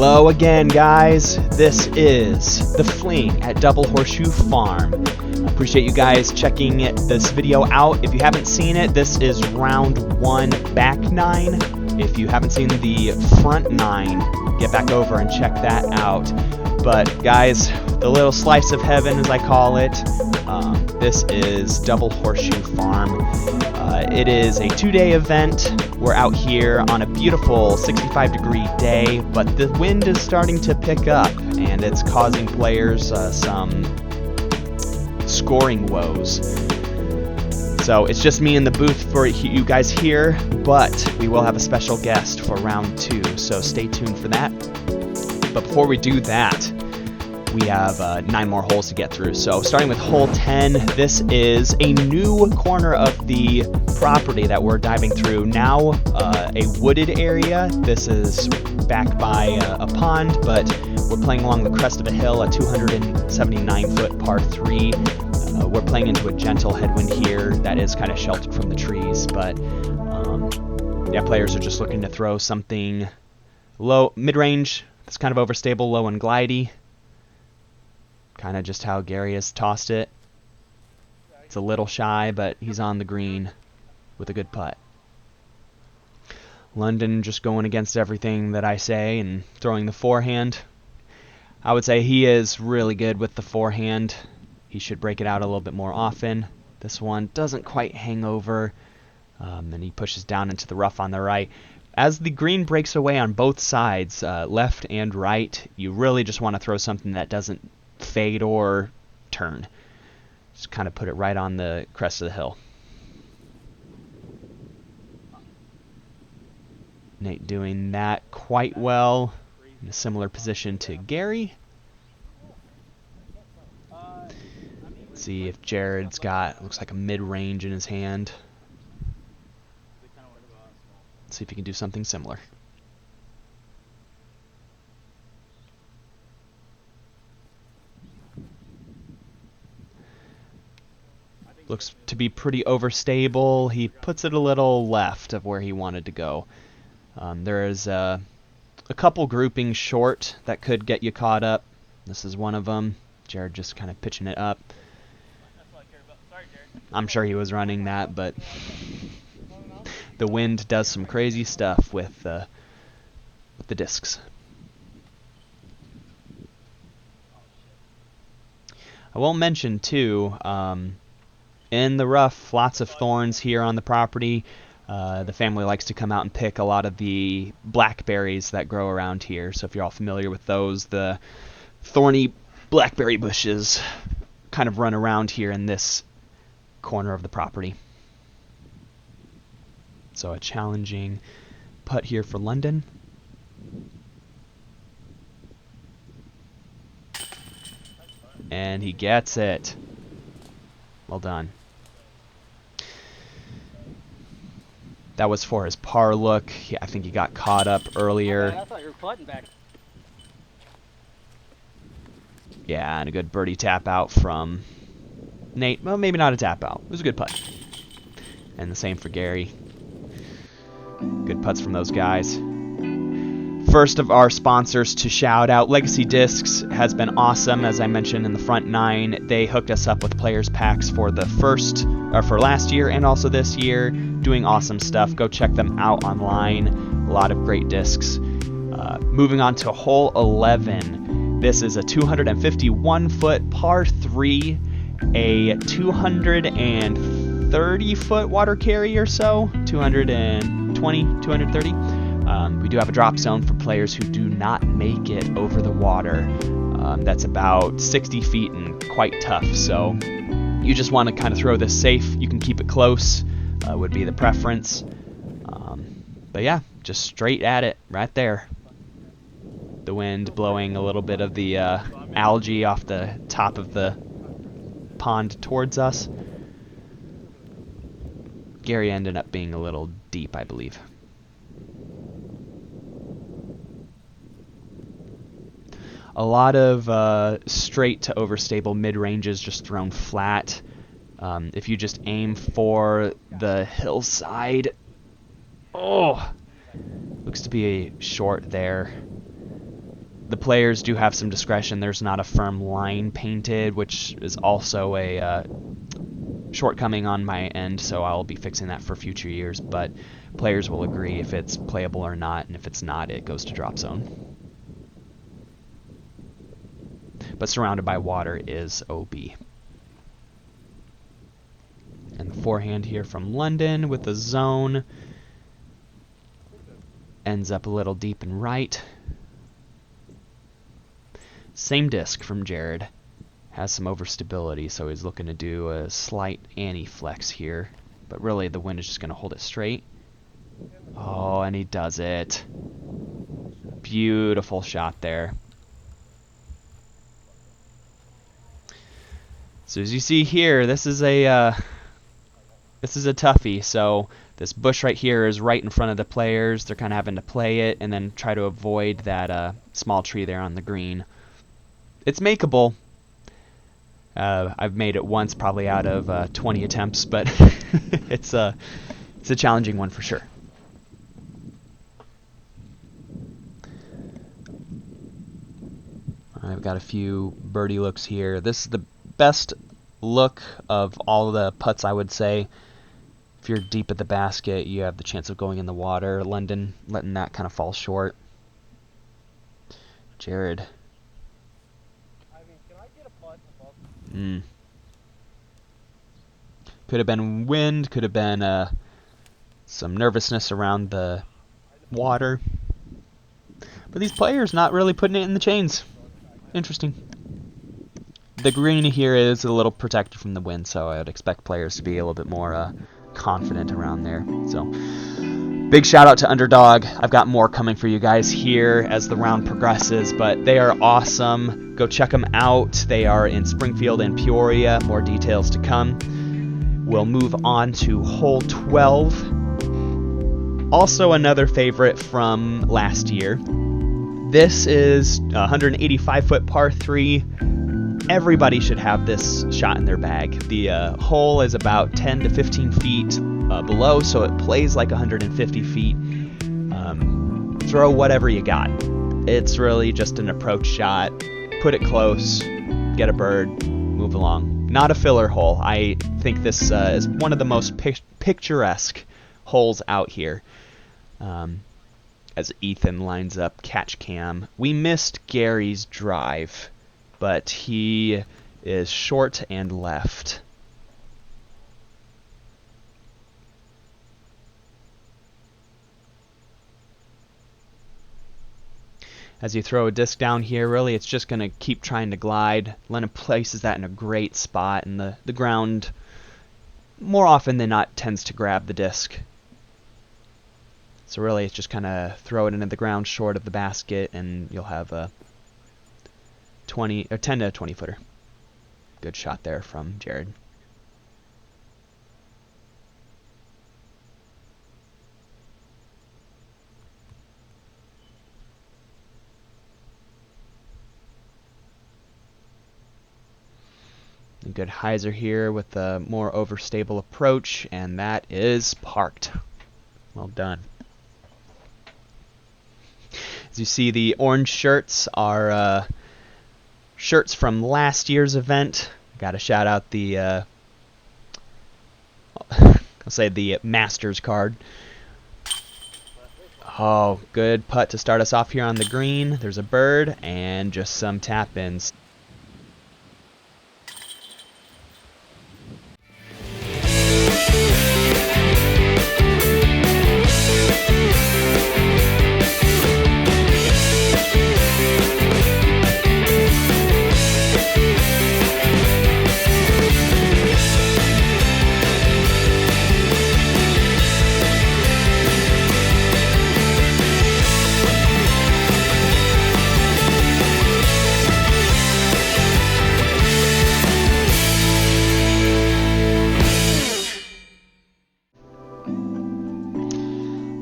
Hello again, guys. This is the Fling at Double Horseshoe Farm. I appreciate you guys checking this video out. If you haven't seen it, this is round 1, back 9. If you haven't seen the front 9, get back over and check that out. But guys, the little slice of heaven, as I call it, this is Double Horseshoe Farm. It is a 2-day event. We're out here on a beautiful 65-degree day, but the wind is starting to pick up, and it's causing players some scoring woes. So it's just me in the booth for you guys here, but we will have a special guest for round 2, so stay tuned for that. But before we do that, we have 9 more holes to get through. So starting with hole 10, this is a new corner of the property that we're diving through. Now a wooded area. This is back by a pond, but we're playing along the crest of a hill, a 279-foot par 3. We're playing into a gentle headwind here that is kind of sheltered from the trees, but yeah, players are just looking to throw something low, mid-range. It's kind of overstable, low and glidey. Kind of just how Gary has tossed it. It's a little shy, but he's on the green with a good putt. London just going against everything that I say and throwing the forehand. I would say he is really good with the forehand. He should break it out a little bit more often. This one doesn't quite hang over, and he pushes down into the rough on the right. As the green breaks away on both sides, left and right, you really just want to throw something that doesn't fade or turn. Just kind of put it right on the crest of the hill. Nate doing that quite well in a similar position to Gary. Let's see if Jared's got, looks like a mid-range in his hand. Let's see if he can do something similar. Looks to be pretty overstable. He puts it a little left of where he wanted to go. There is a couple groupings short that could get you caught up. This is one of them. Jared just kind of pitching it up. I'm sure he was running that, but the wind does some crazy stuff with the discs. I will mention too, in the rough, lots of thorns here on the property. The family likes to come out and pick a lot of the blackberries that grow around here. So if you're all familiar with those, the thorny blackberry bushes kind of run around here in this corner of the property. So a challenging putt here for London. And he gets it. Well done. That was for his par look. I think he got caught up earlier. I thought you were putting back. Yeah, and a good birdie tap out from Nate. Well, maybe not a tap out. It was a good putt. And the same for Gary. Good putts from those guys. First of our sponsors to shout out, Legacy Discs has been awesome. As I mentioned in the front 9, they hooked us up with players packs for the for last year and also this year. Doing awesome stuff. Go check them out online. A lot of great discs. Moving on to hole 11. This is a 251-foot par 3, a 230-foot water carry or so, 220, 230. We do have a drop zone for players who do not make it over the water. That's about 60 feet and quite tough, so you just want to kind of throw this safe. You can keep it close, would be the preference. But yeah, just straight at it right there. The wind blowing a little bit of the algae off the top of the pond towards us. Gary ended up being a little deep, I believe. A lot of straight to overstable mid-ranges just thrown flat. If you just aim for the hillside. Oh! Looks to be a short there. the players do have some discretion. There's not a firm line painted, which is also a shortcoming on my end, so I'll be fixing that for future years, but players will agree if it's playable or not, and if it's not, it goes to drop zone. But surrounded by water is OB. And the forehand here from London with the zone. Ends up a little deep and right. Same disc from Jared. Has some overstability, so he's looking to do a slight anti-flex here. But really, the wind is just going to hold it straight. Oh, and he does it. Beautiful shot there. So as you see here, this is a toughie. So this bush right here is right in front of the players. They're kind of having to play it and then try to avoid that small tree there on the green. It's makeable. I've made it once, probably out of 20 attempts, but it's a challenging one for sure. I've got a few birdie looks here. This is the best look of all the putts, I would say. If you're deep at the basket, you have the chance of going in the water. London letting that kind of fall short. Jared. Could have been wind, could have been some nervousness around the water. But these players not really putting it in the chains. Interesting. The green here is a little protected from the wind, so I would expect players to be a little bit more confident around there. So, big shout out to Underdog. I've got more coming for you guys here as the round progresses, but they are awesome. Go check them out. They are in Springfield and Peoria. More details to come. We'll move on to hole 12. Also another favorite from last year. This is a 185-foot par 3. Everybody should have this shot in their bag. The hole is about 10 to 15 feet below, so it plays like 150 feet. Throw whatever you got. It's really just an approach shot. Put it close, get a bird, move along. Not a filler hole. I think this is one of the most picturesque holes out here. As Ethan lines up catch cam. We missed Gary's drive, but he is short and left. As you throw a disc down here, really it's just going to keep trying to glide. Lennon places that in a great spot, and the ground, more often than not, tends to grab the disc. So really it's just kind of throw it into the ground short of the basket, and you'll have a 10 to 20 footer. Good shot there from Jared. A good hyzer here with a more overstable approach, and that is parked. Well done. As you see, the orange shirts are shirts from last year's event. Got to shout out the I'll say the Masters card. Oh, good putt to start us off here on the green. There's a bird and just some tap-ins.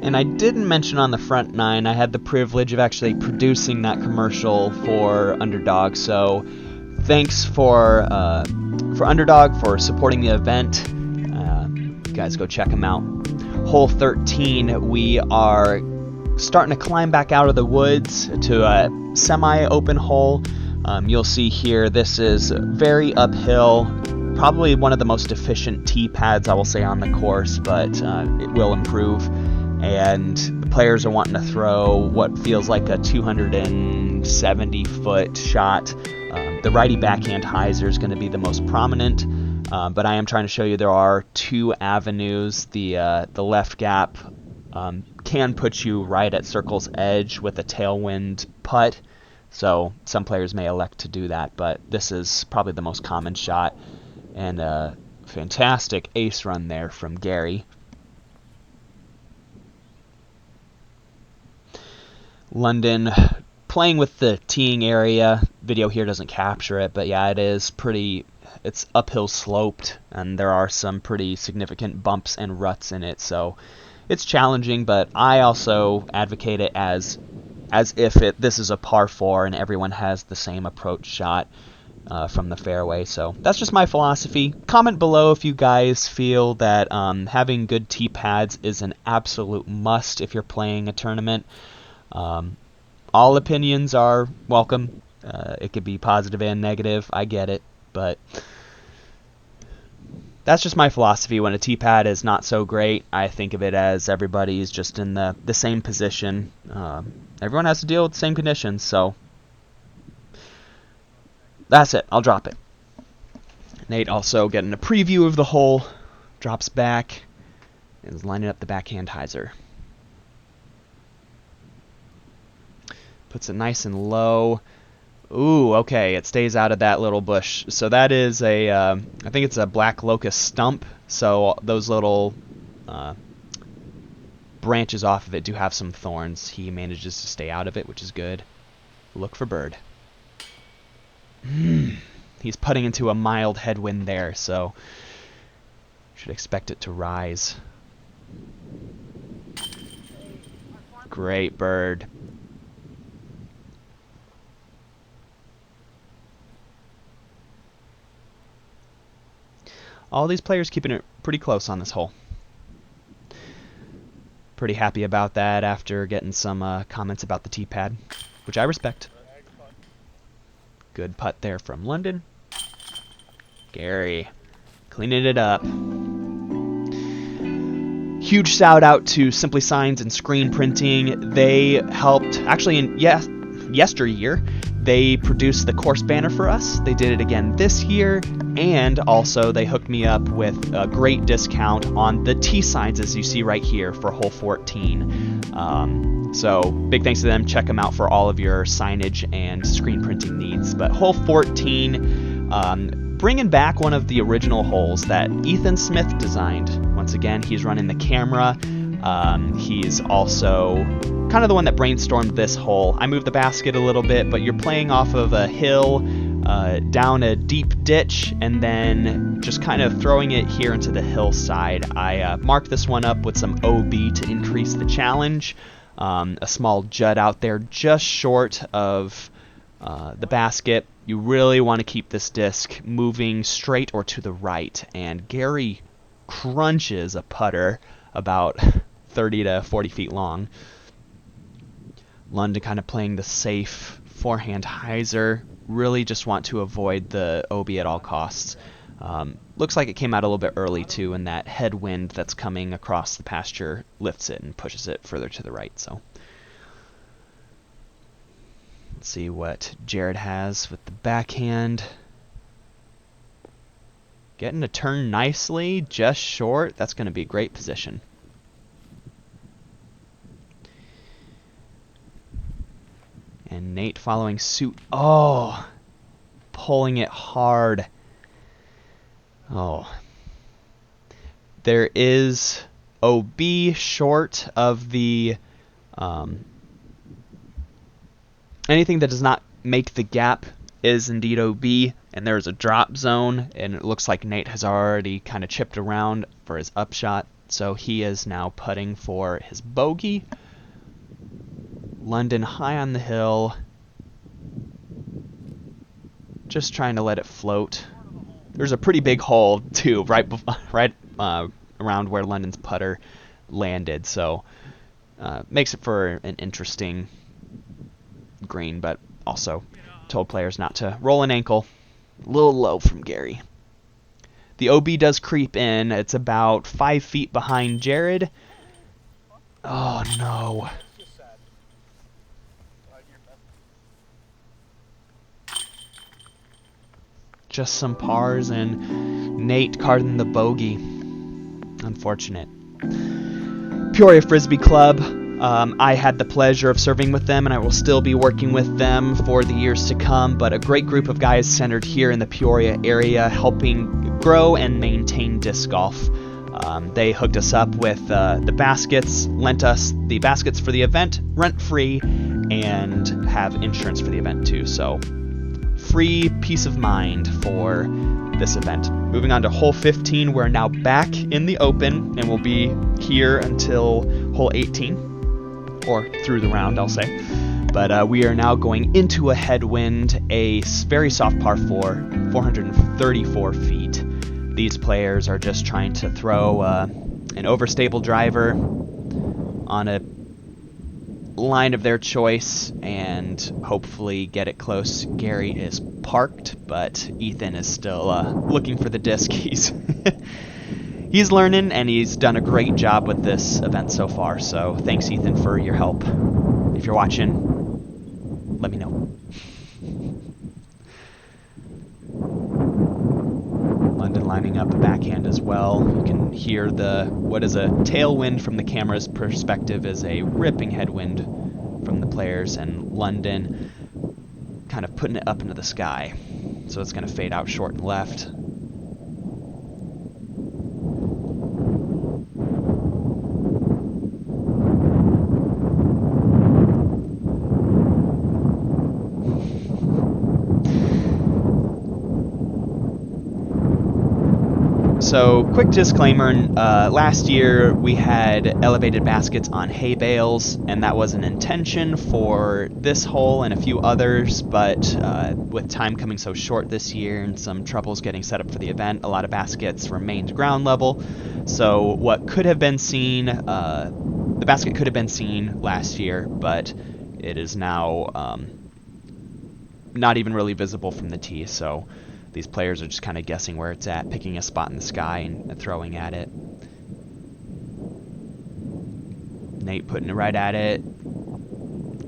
And I didn't mention on the front nine, I had the privilege of actually producing that commercial for Underdog. So thanks for Underdog for supporting the event. You guys go check them out. Hole 13, we are starting to climb back out of the woods to a semi-open hole. You'll see here this is very uphill, probably one of the most efficient tee pads I will say on the course, but it will improve. And the players are wanting to throw what feels like a 270-foot shot. The righty backhand hyzer is going to be the most prominent, but I am trying to show you there are two avenues. The left gap can put you right at circle's edge with a tailwind putt, so some players may elect to do that, but this is probably the most common shot. And a fantastic ace run there from Gary. London playing with the teeing area. Video here doesn't capture it, but yeah, it's uphill sloped, and there are some pretty significant bumps and ruts in it, so it's challenging, but I also advocate it as if this is a par 4 and everyone has the same approach shot from the fairway. So that's just my philosophy. Comment below if you guys feel that having good tee pads is an absolute must if you're playing a tournament. All opinions are welcome. It could be positive and negative. I get it, but that's just my philosophy. When a tee pad is not so great, I think of it as everybody's just in the same position. Everyone has to deal with the same conditions, so that's it. I'll drop it. Nate also getting a preview of the hole, drops back, and is lining up the backhand hyzer. Puts it nice and low. Ooh, okay, it stays out of that little bush. So that is I think it's a black locust stump. So those little branches off of it do have some thorns. He manages to stay out of it, which is good. Look for bird. He's putting into a mild headwind there, so should expect it to rise. Great bird. All these players keeping it pretty close on this hole. Pretty happy about that after getting some comments about the tee pad, which I respect. Good putt there from London. Gary cleaning it up. Huge shout out to Simply Signs and Screen Printing. They helped, actually in yesteryear, they produced the course banner for us. They did it again this year, and also they hooked me up with a great discount on the tee signs, as you see right here, for hole 14. So big thanks to them. Check them out for all of your signage and screen printing needs. But hole 14, bringing back one of the original holes that Ethan Smith designed. Once again, he's running the camera. He's also kind of the one that brainstormed this hole. I moved the basket a little bit, but you're playing off of a hill, down a deep ditch, and then just kind of throwing it here into the hillside. I marked this one up with some OB to increase the challenge. A small jut out there just short of the basket. You really want to keep this disc moving straight or to the right, and Gary crunches a putter about 30 to 40 feet long. London kind of playing the safe forehand hyzer. Really just want to avoid the OB at all costs. Looks like it came out a little bit early too, and that headwind that's coming across the pasture lifts it and pushes it further to the right. So let's see what Jared has with the backhand. Getting to turn nicely, just short. That's going to be a great position. And Nate following suit. Oh, pulling it hard. Oh. There is OB short of the anything that does not make the gap is indeed OB, and there's a drop zone, and it looks like Nate has already kind of chipped around for his upshot, so he is now putting for his bogey. London high on the hill, just trying to let it float. There's a pretty big hole too, right around where London's putter landed, so Makes it for an interesting green, but also told players not to roll an ankle. A little low from Gary. The OB does creep in. It's about 5 feet behind Jared. Oh, no. Just some pars, and Nate carding the bogey. Unfortunate. Peoria Frisbee Club. I had the pleasure of serving with them, and I will still be working with them for the years to come, but a great group of guys centered here in the Peoria area helping grow and maintain disc golf. They hooked us up with the baskets, lent us the baskets for the event, rent-free, and have insurance for the event too, so free peace of mind for this event. Moving on to hole 15, we're now back in the open, and we'll be here until hole 18. Or through the round, I'll say. But we are now going into a headwind, a very soft par 4, 434 feet. These players are just trying to throw an overstable driver on a line of their choice and hopefully get it close. Gary is parked, but Ethan is still looking for the disc. He's learning, and he's done a great job with this event so far, so thanks, Ethan, for your help. If you're watching, let me know. London lining up a backhand as well. You can hear what is a tailwind from the camera's perspective is a ripping headwind from the players, and London kind of putting it up into the sky. So it's going to fade out short and left. So, quick disclaimer, last year we had elevated baskets on hay bales, and that was an intention for this hole and a few others, but with time coming so short this year and some troubles getting set up for the event, a lot of baskets remained ground level. So what could have been seen, the basket could have been seen last year, but it is now not even really visible from the tee, so these players are just kind of guessing where it's at, picking a spot in the sky and throwing at it. Nate putting it right at it.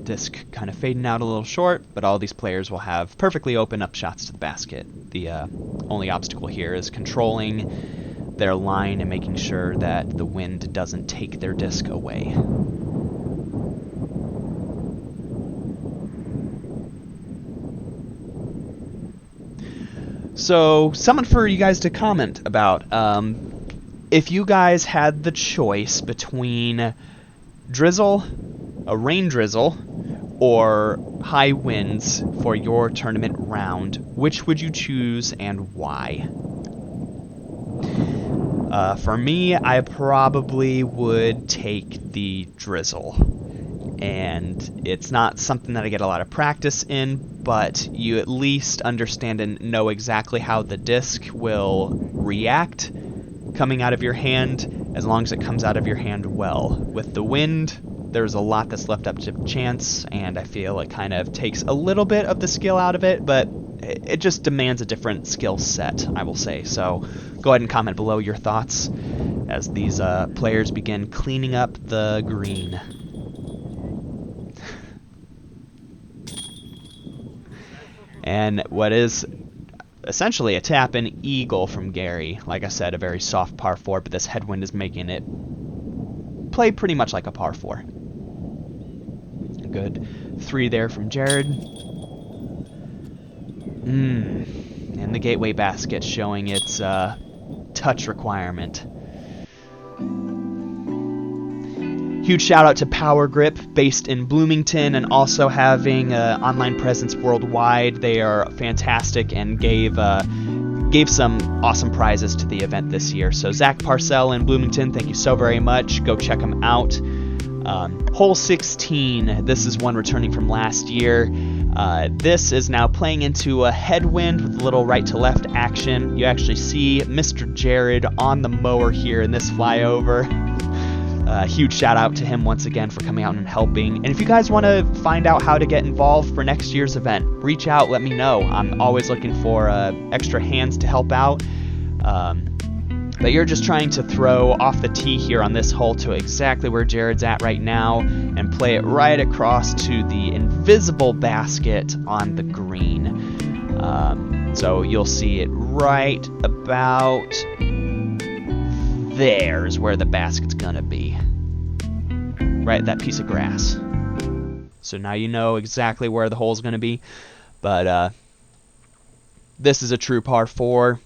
Disc kind of fading out a little short, but all these players will have perfectly open up shots to the basket. The only obstacle here is controlling their line and making sure that the wind doesn't take their disc away. So, something for you guys to comment about. If you guys had the choice between drizzle, a rain drizzle, or high winds for your tournament round, which would you choose and why? For me, I probably would take the drizzle. And it's not something that I get a lot of practice in, but you at least understand and know exactly how the disc will react coming out of your hand, as long as it comes out of your hand well. With the wind, there's a lot that's left up to chance, and I feel it kind of takes a little bit of the skill out of it, but it just demands a different skill set, I will say. So go ahead and comment below your thoughts as these players begin cleaning up the green. And what is essentially a tap-in eagle from Gary. Like I said, a very soft par 4, but this headwind is making it play pretty much like a par 4. A good 3 there from Jared. And the gateway basket showing its touch requirement. Huge shout out to Power Grip, based in Bloomington and also having an online presence worldwide. They are fantastic and gave some awesome prizes to the event this year. So Zach Parcell in Bloomington, thank you so very much. Go check them out. Hole 16, this is one returning from last year. This is now playing into a headwind with a little right to left action. You actually see Mr. Jared on the mower here in this flyover. Huge shout out to him once again for coming out and helping. And if you guys want to find out how to get involved for next year's event, reach out, let me know. I'm always looking for extra hands to help out. But you're just trying to throw off the tee here on this hole to exactly where Jared's at right now and play it right across to the invisible basket on the green. So you'll see it right about there's where the basket's gonna be. Right, that piece of grass. So now you know exactly where the hole's gonna be. But this is a true par 4.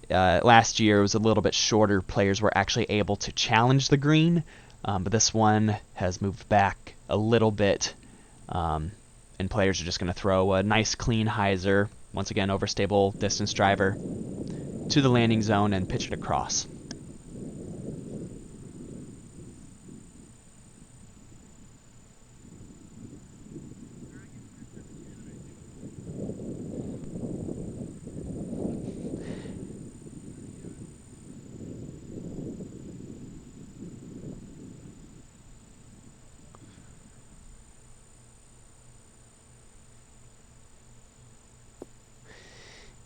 Last year it was a little bit shorter. Players were actually able to challenge the green, but this one has moved back a little bit, and players are just going to throw a nice clean hyzer, once again overstable distance driver, to the landing zone and pitch it across.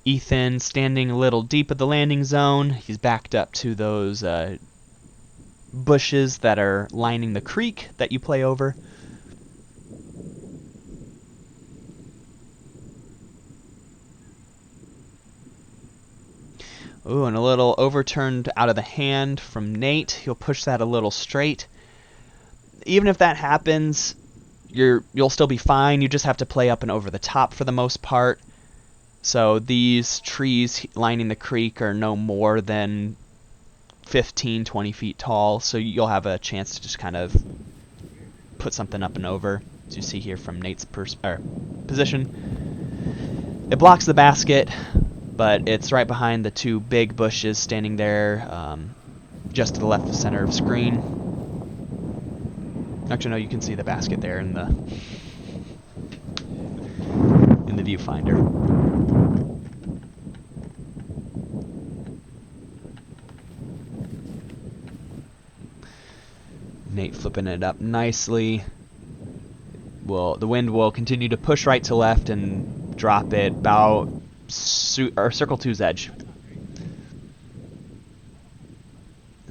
Ethan standing a little deep at the landing zone. He's backed up to those bushes that are lining the creek that you play over. Ooh, and a little overturned out of the hand from Nate. He'll push that a little straight. Even if that happens, you'll still be fine. You just have to play up and over the top for the most part. So these trees lining the creek are no more than 15, 20 feet tall, so you'll have a chance to just kind of put something up and over, as you see here from Nate's position. It blocks the basket, but it's right behind the two big bushes standing there, just to the left of center of screen. Actually, no, you can see the basket there in the viewfinder. Nate flipping it up nicely. The wind will continue to push right to left and drop it about circle two's edge.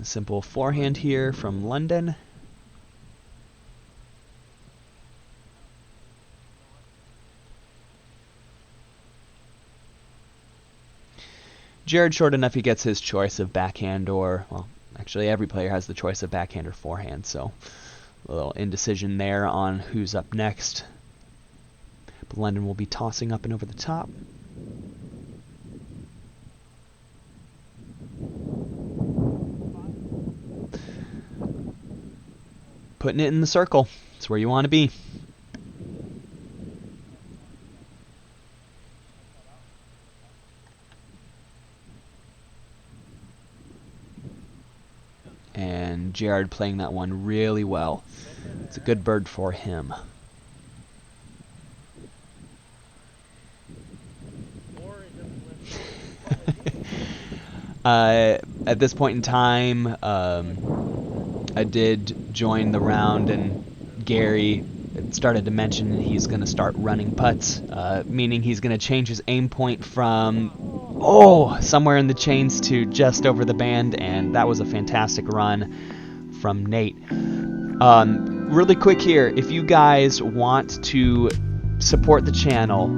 A simple forehand here from London. Jared short enough he gets his choice of backhand or, well, actually every player has the choice of backhand or forehand, so a little indecision there on who's up next. But London will be tossing up and over the top. Putting it in the circle. It's where you want to be. And Jared playing that one really well. It's a good bird for him. At this point in time, I did join the round, and Gary started to mention he's going to start running putts, meaning he's going to change his aim point from somewhere in the chains to just over the band, and that was a fantastic run from Nate. Really quick here, if you guys want to support the channel,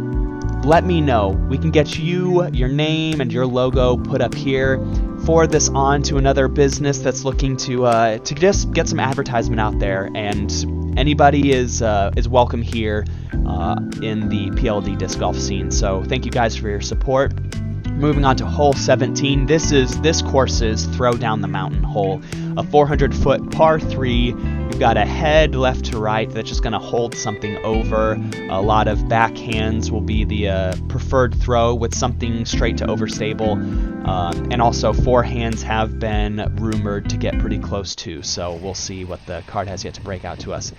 let me know. We can get you, your name, and your logo put up here. Forward this on to another business that's looking to just get some advertisement out there, and anybody is welcome here in the PLD disc golf scene. So thank you guys for your support. Moving on to hole 17. This course's throw down the mountain hole, a 400-foot par 3. You've got a head left to right that's just going to hold something over. A lot of backhands will be the preferred throw, with something straight to overstable, and also forehands have been rumored to get pretty close too. So we'll see what the card has yet to break out to us.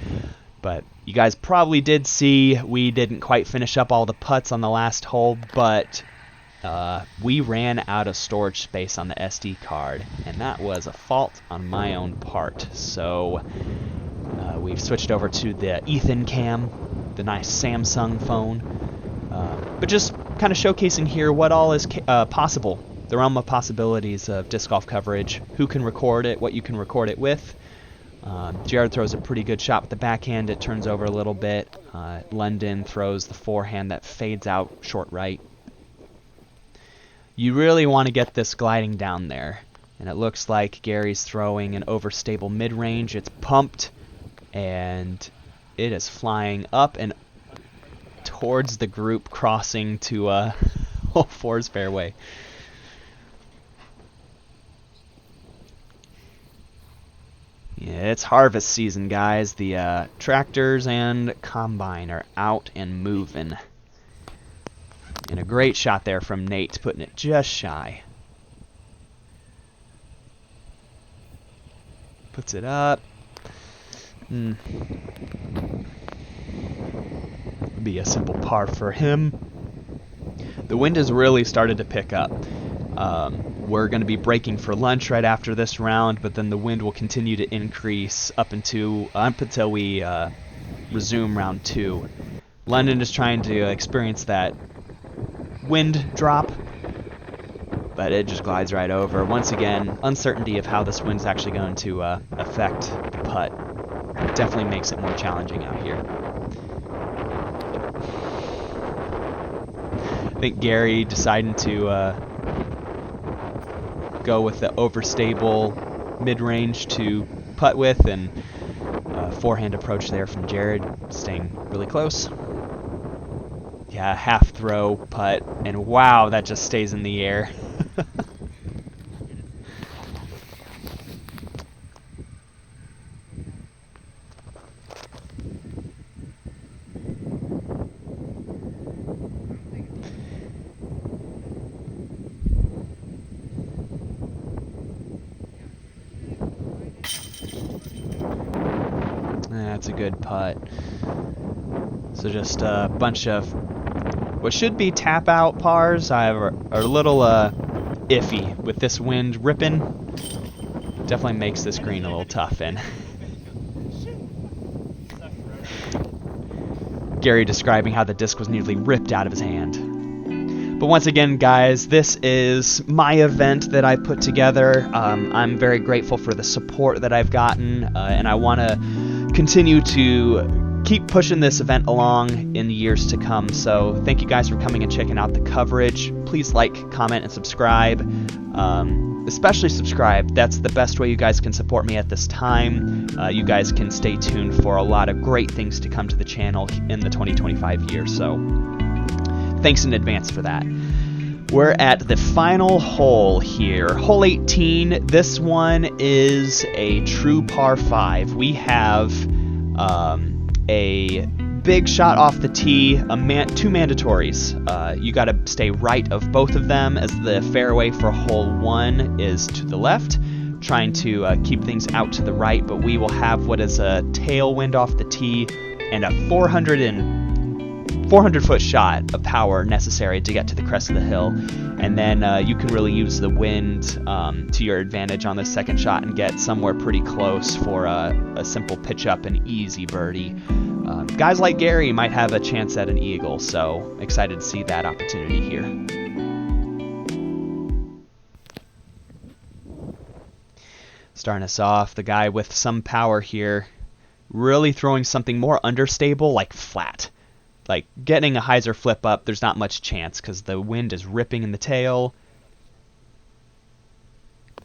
But you guys probably did see we didn't quite finish up all the putts on the last hole, but we ran out of storage space on the SD card, and that was a fault on my own part. So we've switched over to the Ethan Cam, the nice Samsung phone. But just kind of showcasing here what all is possible, the realm of possibilities of disc golf coverage, who can record it, what you can record it with. Jared throws a pretty good shot with the backhand. It turns over a little bit. London throws the forehand that fades out short right. You really want to get this gliding down there. And it looks like Gary's throwing an overstable mid-range. It's pumped, and it is flying up and towards the group, crossing to hole 4's fairway. Yeah, it's harvest season, guys. The tractors and combine are out and moving. And a great shot there from Nate, putting it just shy. Puts it up. Be a simple par for him. The wind has really started to pick up. We're going to be breaking for lunch right after this round, but then the wind will continue to increase up until we resume round 2. London is trying to experience that wind drop, but it just glides right over. Once again, uncertainty of how this wind's actually going to affect the putt definitely makes it more challenging out here. I think Gary deciding to go with the overstable mid-range to putt with, and forehand approach there from Jared, staying really close. Yeah, half throw putt, and wow, that just stays in the air. That's a good putt. So just a bunch of what should be tap out pars are a little iffy with this wind ripping. Definitely makes this green a little tough. And Gary describing how the disc was nearly ripped out of his hand. But once again, guys, this is my event that I put together. I'm very grateful for the support that I've gotten, and I want to continue to keep pushing this event along in the years to come. So thank you guys for coming and checking out the coverage. Please like, comment, and subscribe. Especially subscribe. That's the best way you guys can support me at this time. You guys can stay tuned for a lot of great things to come to the channel in the 2025 year. So thanks in advance for that. We're at the final hole here, hole 18. This one is a true par 5. We have a big shot off the tee, two mandatories. You got to stay right of both of them, as the fairway for hole 1 is to the left, trying to keep things out to the right, but we will have what is a tailwind off the tee and a 400-foot shot of power necessary to get to the crest of the hill. And then you can really use the wind to your advantage on the second shot and get somewhere pretty close for a simple pitch up and easy birdie. Guys like Gary might have a chance at an eagle, so excited to see that opportunity here. Starting us off, the guy with some power here, really throwing something more understable, like flat. Like getting a hyzer flip up, there's not much chance because the wind is ripping in the tail,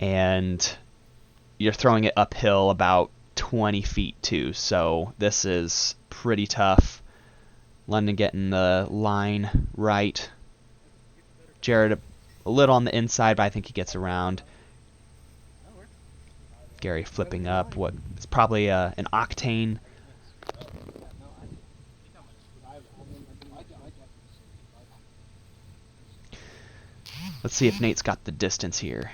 and you're throwing it uphill about 20 feet too, so this is pretty tough. London getting the line right. Jared a little on the inside, but I think he gets around. Gary flipping up what is probably an octane. Let's see if Nate's got the distance here.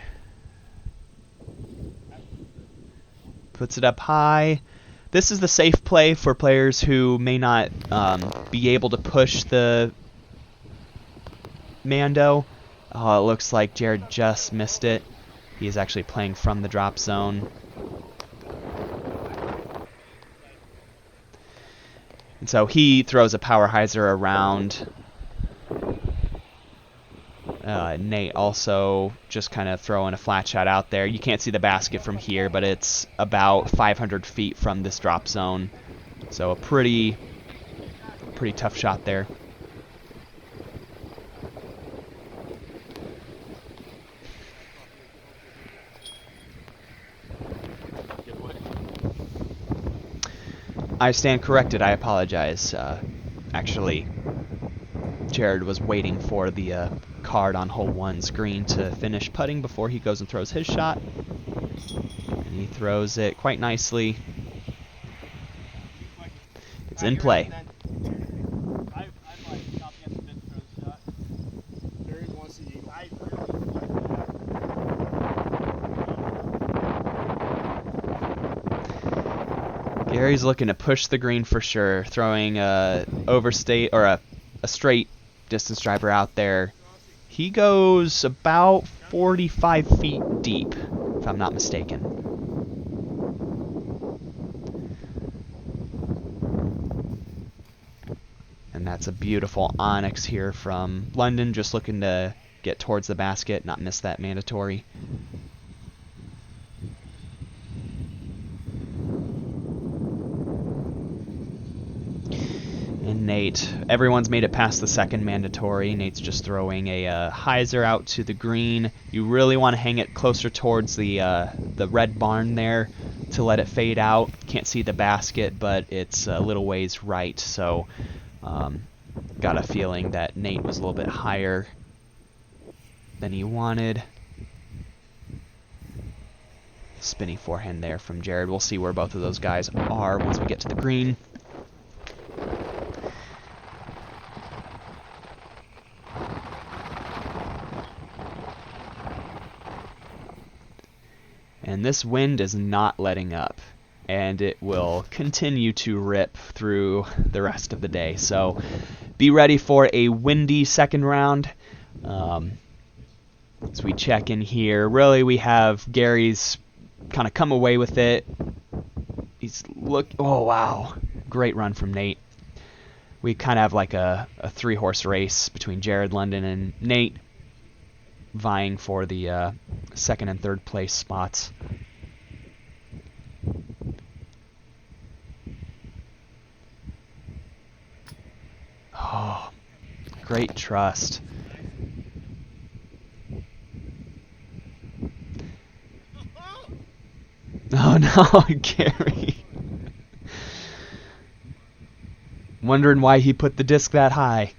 Puts it up high. This is the safe play for players who may not be able to push the Mando. Oh, it looks like Jared just missed it. He's actually playing from the drop zone. And so he throws a power hyzer around. Nate also just kind of throwing a flat shot out there. You can't see the basket from here, but it's about 500 feet from this drop zone. So a pretty tough shot there. I stand corrected. I apologize. Actually, Jared was waiting for the card on hole 1's green to finish putting before he goes and throws his shot. And he throws it quite nicely. It's in play. Gary's looking to push the green for sure, throwing a overstate or a straight distance driver out there. He goes about 45 feet deep, if I'm not mistaken. And that's a beautiful onyx here from London, just looking to get towards the basket, not miss that mandatory. And Nate, everyone's made it past the second mandatory. Nate's just throwing a hyzer out to the green. You really want to hang it closer towards the red barn there to let it fade out. Can't see the basket, but it's a little ways right, so got a feeling that Nate was a little bit higher than he wanted. Spinny forehand there from Jared. We'll see where both of those guys are once we get to the green. And this wind is not letting up, and it will continue to rip through the rest of the day. So be ready for a windy second round. As we check in here, really we have Gary's kind of come away with it. Oh wow, great run from Nate. We kind of have like a 3-horse race between Jared, London, and Nate, vying for the second and third place spots. Oh, great trust. Oh no, Gary. Wondering why he put the disc that high.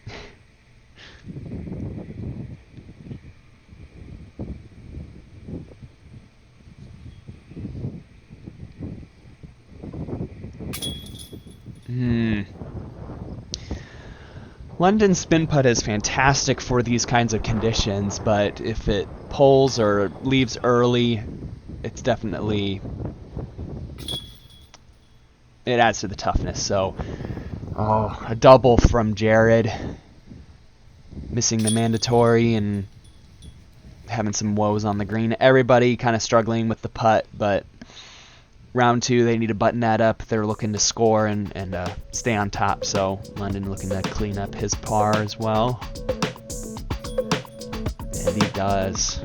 London's spin putt is fantastic for these kinds of conditions, but if it pulls or leaves early, it's definitely, it adds to the toughness. So, a double from Jared, missing the mandatory and having some woes on the green. Everybody kind of struggling with the putt, but round 2, they need to button that up. They're looking to score and stay on top. So London looking to clean up his par as well. And he does.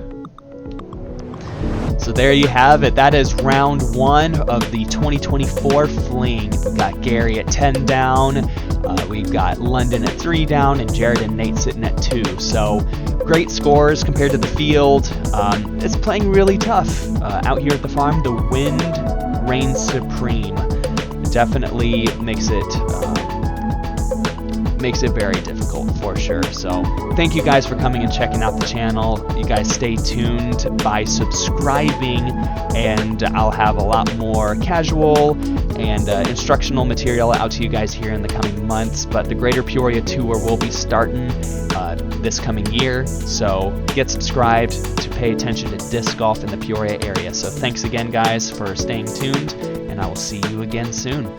So there you have it. That is round 1 of the 2024 Fling. We've got Gary at 10 down. We've got London at 3 down, and Jared and Nate sitting at 2. So great scores compared to the field. It's playing really tough out here at the farm. The wind reigns supreme. It definitely makes it very difficult for sure. So thank you guys for coming and checking out the channel. You guys stay tuned by subscribing, and I'll have a lot more casual and instructional material out to you guys here in the coming months. But the Greater Peoria Tour will be starting this coming year, so get subscribed to pay attention to disc golf in the Peoria area. So thanks again guys for staying tuned, and I will see you again soon.